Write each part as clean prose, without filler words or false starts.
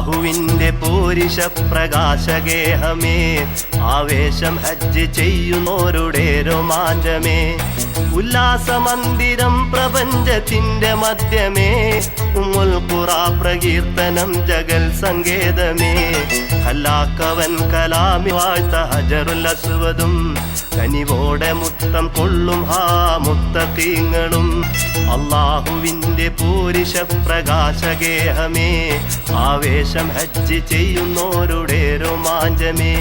അല്ലാഹുവിന്റെ പോരിശ പ്രകാശഗേഹമേ, ആവേശം ഹജ്ജ് ചെയ്യുന്നോരുടെ രോമാഞ്ചമേ, ഉല്ലാസമന്ദിരം പ്രപഞ്ചത്തിന്റെ മധ്യമേ, ഉമ്മുൽ ഖുറാ പ്രകീർത്തനം ജഗൽ സങ്കേതമേ, ഖലാക്കവൻ കലാമി വാഴ്ത്ത ഹജറുൽ അസ്വദും, കനിവോടെ മുത്തം കൊള്ളും ഹാ മുത്തഖീങ്ങളും. അല്ലാഹുവിന്റെ പോരിശ പ്രകാശഗേഹമേ, ആവേശം ഹജ്ജ് ചെയ്യുന്നോരുടെ രോമാഞ്ചമേ.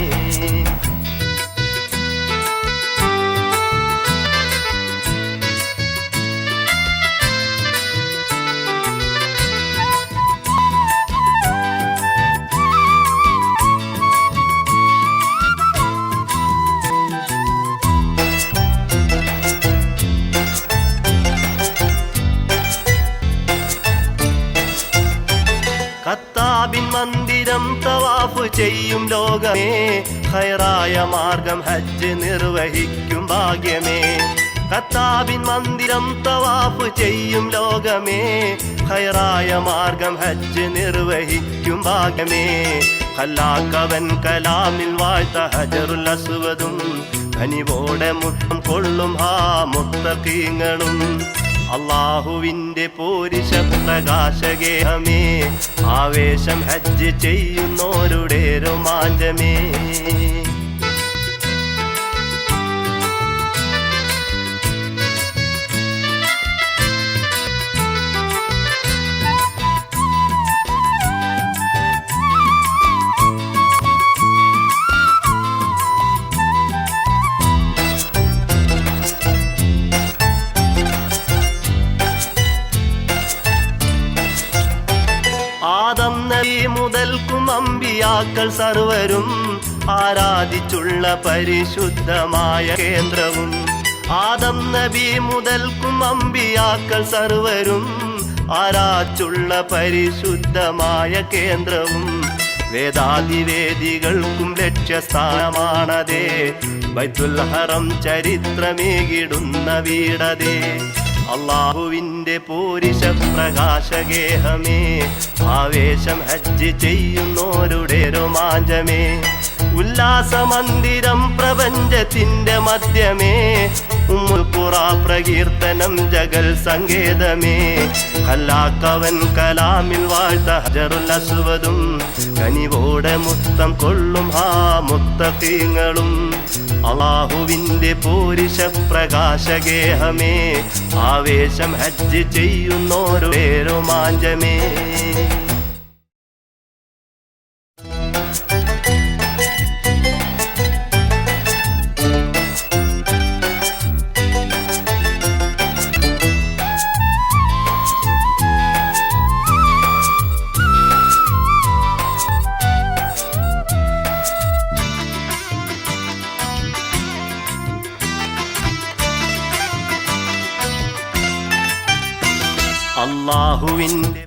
ഖത്താബിൻ മന്ദിരം തവാഫ് ചെയ്യും ലോകമേ, ഖൈറായ മാർഗം ഹജ്ജ് നിർവഹിക്കും ഭാഗ്യമേ. ഖത്താബിൻ മന്ദിരം തവാഫ് ചെയ്യും ലോകമേ, ഖൈറായ മാർഗം ഹജ്ജ് നിർവഹിക്കും ഭാഗ്യമേ, ഖലാക്കവൻ കലാമിൽ വാഴ്ത്ത ഹജറുൽ അസ്വദും, കനിവോടെ മുത്തം കൊള്ളും ഹാ മുത്തഖീങ്ങളും. അല്ലാഹുവിന്റെ പോരിശ പ്രകാശഗേഹമേ, ആവേശം ഹജ്ജ് ചെയ്യുന്നോരുടെ രോമാഞ്ചമേ. ആദം നബി മുതൽക്കും അമ്പിയാക്കൾ സർവരും ആരാധിച്ചുള്ള പരിശുദ്ധമായ കേന്ദ്രവും, ആദം നബി മുതൽക്കും അമ്പിയാക്കൾ സർവരും ആരാധിച്ചുള്ള പരിശുദ്ധമായ കേന്ദ്രവും, വേദാതിവേദികൾക്കും ലക്ഷ്യസ്ഥാനമാണതേ, ബൈത്തുൽ ഹറം ചരിത്രമേകിടുന്ന വീടതേ. അല്ലാഹുവിന്റെ പോരിശ പ്രകാശഗേഹമേ, ആവേശം ഹജ്ജ് ചെയ്യുന്നോരുടെ രോമാഞ്ചമേ, ഉല്ലാസമന്ദിരം പ്രപഞ്ചത്തിന്റെ മധ്യമേ, ഉമ്മുൽ ഖുറാ പ്രകീർത്തനം ജഗൽ സങ്കേതമേ, ഖലാക്കവൻ കലാമിൽ വാഴ്ത്ത ഹജറുൽ അസ്വദും, കനിവോടെ മുത്തം കൊള്ളും ഹാ മുത്തഖീങ്ങളും. അല്ലാഹുവിന്റെ പോരിശ പ്രകാശഗേഹമേ, ആവേശം ഹജ്ജ് ചെയ്യുന്നോരുടെ രോമാഞ്ചമേ. അല്ലാഹുവിന്റെ